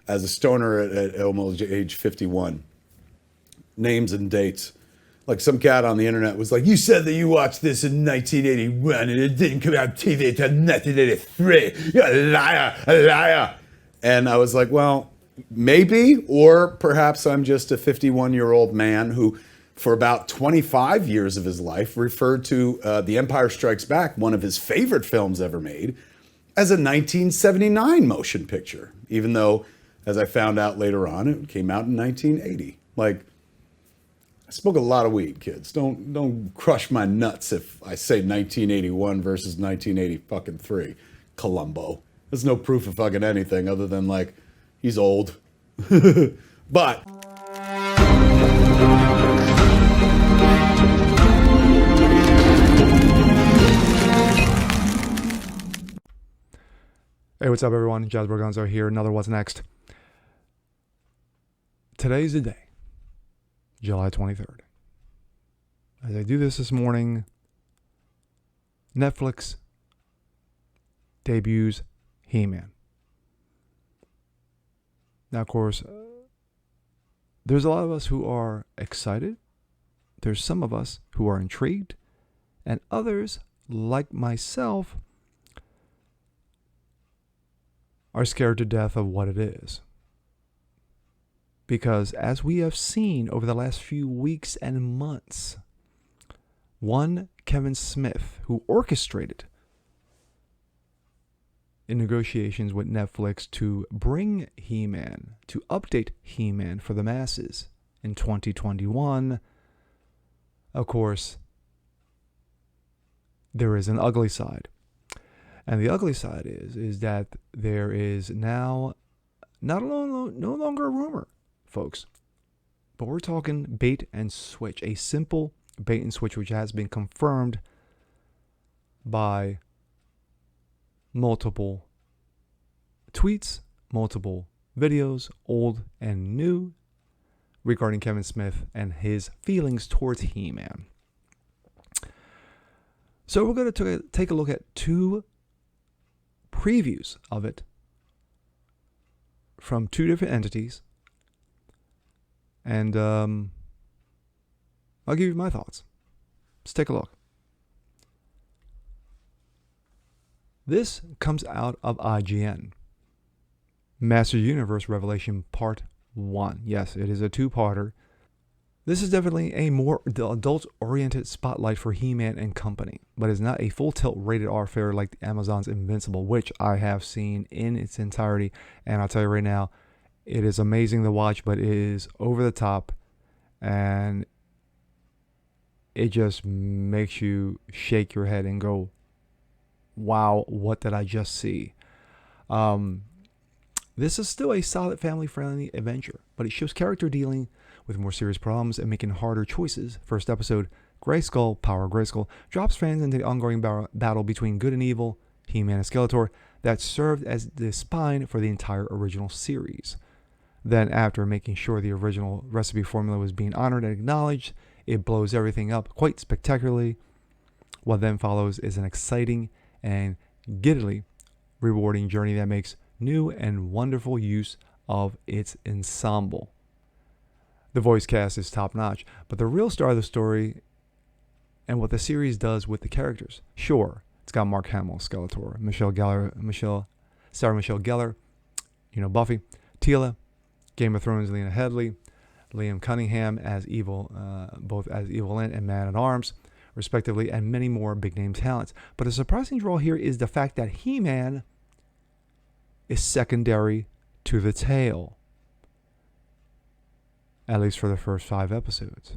As a stoner at almost age 51, names and dates. Like some cat on the internet was like, you said that you watched this in 1981 and it didn't come out on TV until 1983. You're a liar, a liar. And I was like, well, maybe, or perhaps I'm just a 51-year-old man who, for about 25 years of his life, referred to The Empire Strikes Back, one of his favorite films ever made, as a 1979 motion picture, even though, as I found out later on, it came out in 1980. Like, I smoke a lot of weed, kids. Don't crush my nuts if I say 1981 versus 1983. Columbo. There's no proof of fucking anything other than, like, he's old. But hey, what's up, everyone? Jazz Borgonzo here. Another What's Next. Today's the day, July 23rd. As I do this morning, Netflix debuts He-Man. Now, of course, there's a lot of us who are excited. There's some of us who are intrigued. And others, like myself, are scared to death of what it is. Because as we have seen over the last few weeks and months, one Kevin Smith, who orchestrated in negotiations with Netflix to bring He-Man, to update He-Man for the masses in 2021, of course, there is an ugly side. And the ugly side is that there is now no longer a rumor, folks, but we're talking bait and switch, a simple bait and switch which has been confirmed by multiple tweets, multiple videos, old and new, regarding Kevin Smith and his feelings towards He-Man. So we're going to take a look at two previews of it from two different entities. And I'll give you my thoughts. Let's take a look. This comes out of IGN. Master Universe Revelation Part 1. Yes, it is a two-parter. This is definitely a more adult-oriented spotlight for He-Man and company, but is not a full-tilt rated R fare like Amazon's Invincible, which I have seen in its entirety. And I'll tell you right now, it is amazing to watch, but it is over the top, and it just makes you shake your head and go, wow, what did I just see? This is still a solid family-friendly adventure, but it shows character dealing with more serious problems and making harder choices. First episode, Grayskull, Power of Grayskull, drops fans into the ongoing battle between good and evil, He-Man and Skeletor, that served as the spine for the entire original series. Then, after making sure the original recipe formula was being honored and acknowledged, it blows everything up quite spectacularly. What then follows is an exciting and giddily rewarding journey that makes new and wonderful use of its ensemble. The voice cast is top-notch, but the real star of the story and what the series does with the characters. Sure, it's got Mark Hamill, Skeletor, Sarah Michelle Gellar, Buffy, Teela, Game of Thrones, Lena Headey, Liam Cunningham as Evil, both as Evil and Man-at-Arms, respectively, and many more big-name talents. But a surprising draw here is the fact that He-Man is secondary to the tale, at least for the first 5 episodes.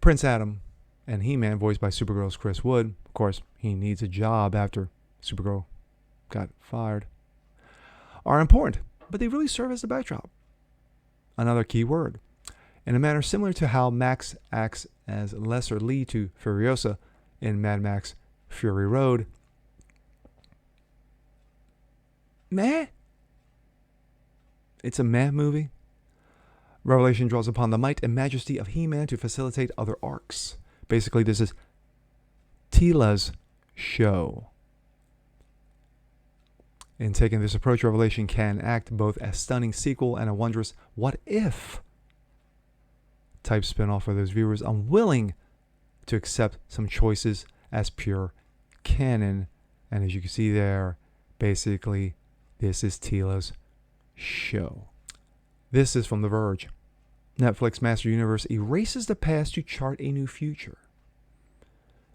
Prince Adam and He-Man, voiced by Supergirl's Chris Wood, of course, he needs a job after Supergirl got fired, are important, but they really serve as the backdrop. Another key word. In a manner similar to how Max acts as Lesser Lee to Furiosa in Mad Max Fury Road. Meh. It's a meh movie. Revelation draws upon the might and majesty of He-Man to facilitate other arcs. Basically, this is Teela's show. In taking this approach, Revelation can act both as stunning sequel and a wondrous what-if type spin-off for those viewers unwilling to accept some choices as pure canon. And as you can see there, basically, this is Teela's show. This is from The Verge. Netflix Master Universe erases the past to chart a new future.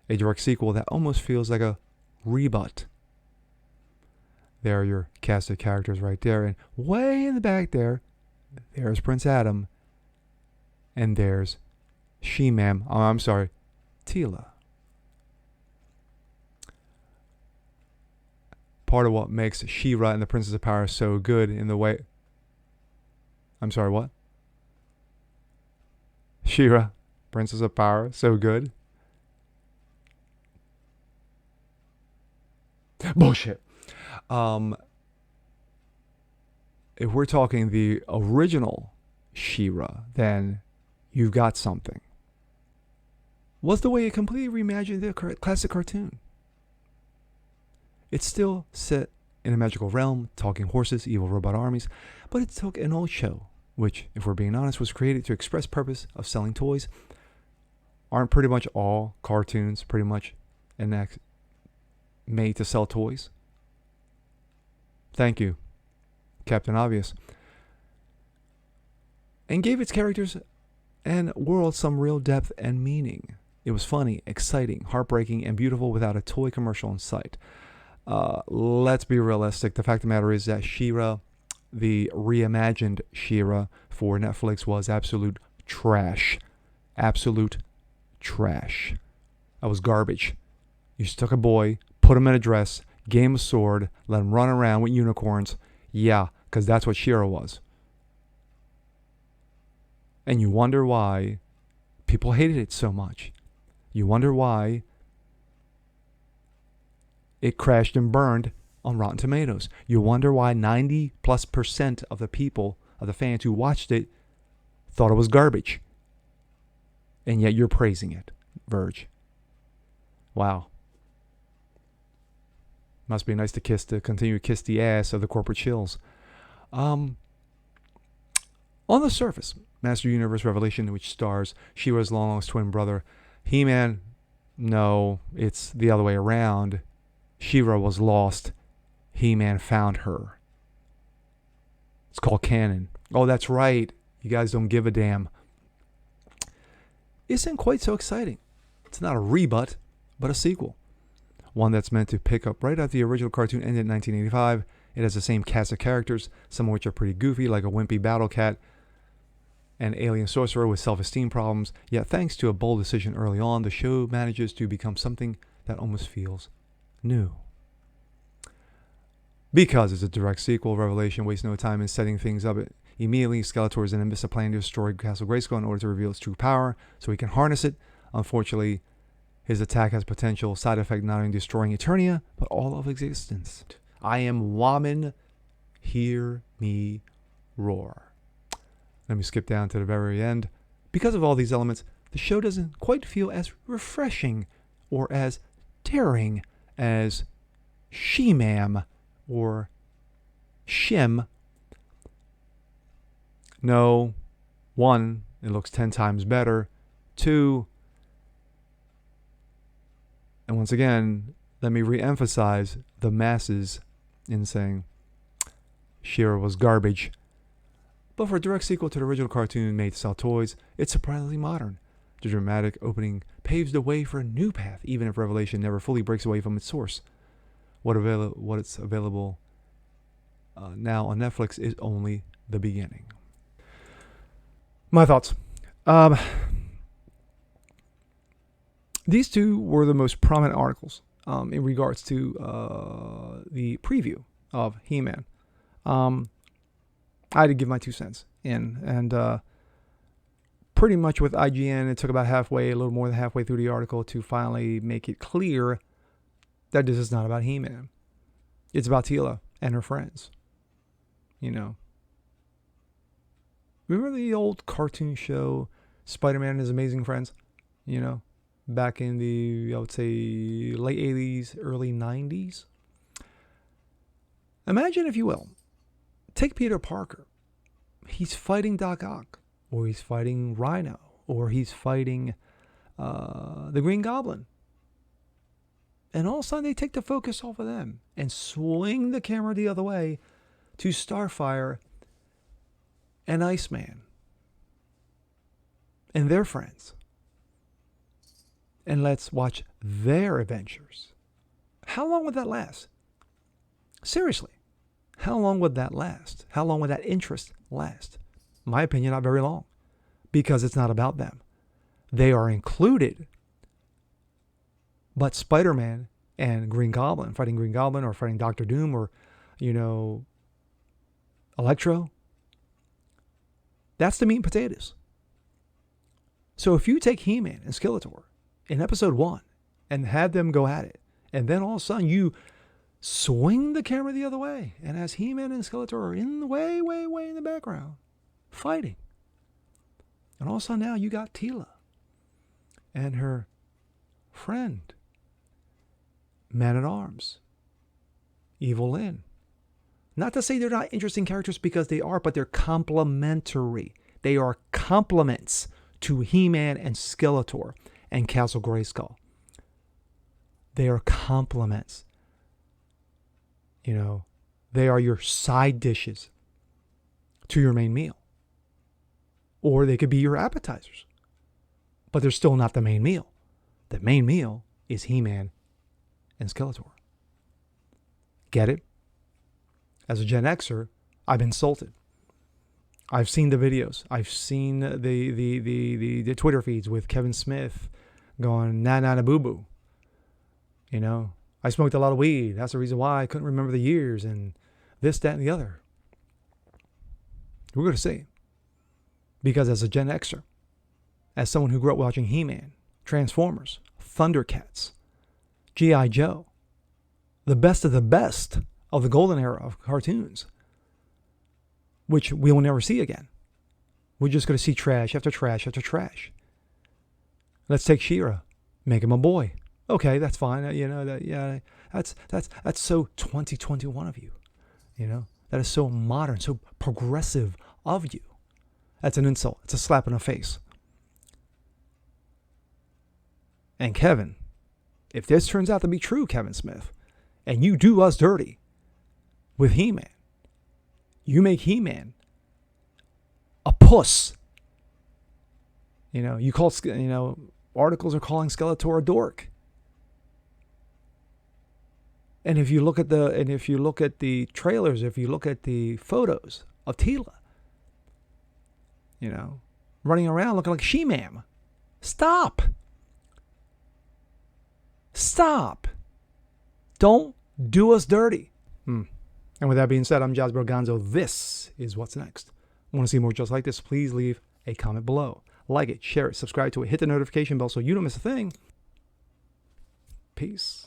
A direct sequel that almost feels like a rebut. There are your cast of characters right there. And way in the back there's Prince Adam. And there's Teela. Part of what makes She-Ra and the Princess of Power so good in the way... I'm sorry, what? She-Ra, Princess of Power, so good. Bullshit. If we're talking the original She-Ra, then you've got something. Was the way it completely reimagined the classic cartoon. It's still set in a magical realm, talking horses, evil robot armies, but it took an old show, which, if we're being honest, was created to express purpose of selling toys. Aren't pretty much all cartoons pretty much made to sell toys? Thank you, Captain Obvious. And gave its characters and world some real depth and meaning. It was funny, exciting, heartbreaking, and beautiful without a toy commercial in sight. Let's be realistic. The fact of the matter is that She-Ra, the reimagined She-Ra for Netflix, was absolute trash. Absolute trash. That was garbage. You just took a boy, put him in a dress, gave him a sword, let him run around with unicorns. Yeah, because that's what She-Ra was. And you wonder why people hated it so much. You wonder why it crashed and burned on Rotten Tomatoes. You wonder why 90+% of the people, of the fans who watched it, thought it was garbage. And yet you're praising it, Verge. Wow. Must be nice to continue to kiss the ass of the corporate shills. On the surface, Master Universe Revelation, which stars She-Ra's long-lost twin brother, He-Man, no, it's the other way around. She-Ra was lost. He-Man found her. It's called canon. Oh, that's right. You guys don't give a damn. Isn't quite so exciting. It's not a rebut, but a sequel. One that's meant to pick up right after the original cartoon ended in 1985. It has the same cast of characters, some of which are pretty goofy, like a wimpy battle cat, an alien sorcerer with self-esteem problems. Yet thanks to a bold decision early on, the show manages to become something that almost feels new. Because it's a direct sequel, Revelation wastes no time in setting things up. Immediately, Skeletor is in a plan to destroy Castle Grayskull in order to reveal its true power, so he can harness it. Unfortunately, his attack has potential side effect not only destroying Eternia, but all of existence. I am Woman, hear me roar. Let me skip down to the very end. Because of all these elements, the show doesn't quite feel as refreshing or as daring as She-Mam or Shim. No, 1, it looks 10 times better. 2, and once again, let me re-emphasize the masses in saying She-Ra was garbage. But for a direct sequel to the original cartoon made to sell toys, it's surprisingly modern. The dramatic opening paves the way for a new path, even if Revelation never fully breaks away from its source. What's available now on Netflix is only the beginning. My thoughts. These two were the most prominent articles in regards to the preview of He-Man. I had to give my 2 cents in, and pretty much with IGN, it took about a little more than halfway through the article to finally make it clear that this is not about He-Man. It's about Teela and her friends. You know, Remember the old cartoon show, Spider-Man and His Amazing Friends? You know, back in the, I would say, late 80s, early 90s. Imagine, if you will, take Peter Parker. He's fighting Doc Ock, or he's fighting Rhino, or he's fighting the Green Goblin. And all of a sudden they take the focus off of them and swing the camera the other way to Starfire and Iceman and their friends. And let's watch their adventures. How long would that last? Seriously, how long would that last? How long would that interest last? My opinion, not very long, because it's not about them. They are included, but Spider-Man and Green Goblin, fighting Green Goblin or fighting Doctor Doom or, Electro, that's the meat and potatoes. So if you take He-Man and Skeletor in episode 1 and have them go at it, and then all of a sudden you swing the camera the other way, and as He-Man and Skeletor are in the way in the background, fighting. And all of a sudden now you got Teela and her friend, Man-at-Arms, Evil Lynn. Not to say they're not interesting characters, because they are, but they're complementary. They are complements to He-Man and Skeletor and Castle Grayskull. They are complements. They are your side dishes to your main meal. Or they could be your appetizers. But they're still not the main meal. The main meal is He-Man and Skeletor. Get it? As a Gen Xer, I'm insulted. I've seen the videos. I've seen the Twitter feeds with Kevin Smith going, na boo boo. I smoked a lot of weed. That's the reason why I couldn't remember the years and this, that, and the other. We're going to see. Because as a Gen Xer, as someone who grew up watching He-Man, Transformers, Thundercats, G.I. Joe, the best of the golden era of cartoons, which we will never see again. We're just going to see trash after trash after trash. Let's take She-Ra, make him a boy. Okay, that's fine. That's so 2021 of you. That is so modern, so progressive of you. That's an insult. It's a slap in the face. And Kevin, if this turns out to be true, Kevin Smith, and you do us dirty with He-Man, you make He-Man a puss. You call, articles are calling Skeletor a dork. And if you look at the trailers, if you look at the photos of Teela, running around looking like She-Mam, stop. Don't do us dirty. And with that being said, I'm Jasper Gonzo. This is What's Next. Want to see more just like this? Please leave a comment below. Like it, share it, subscribe to it, hit the notification bell so you don't miss a thing. Peace.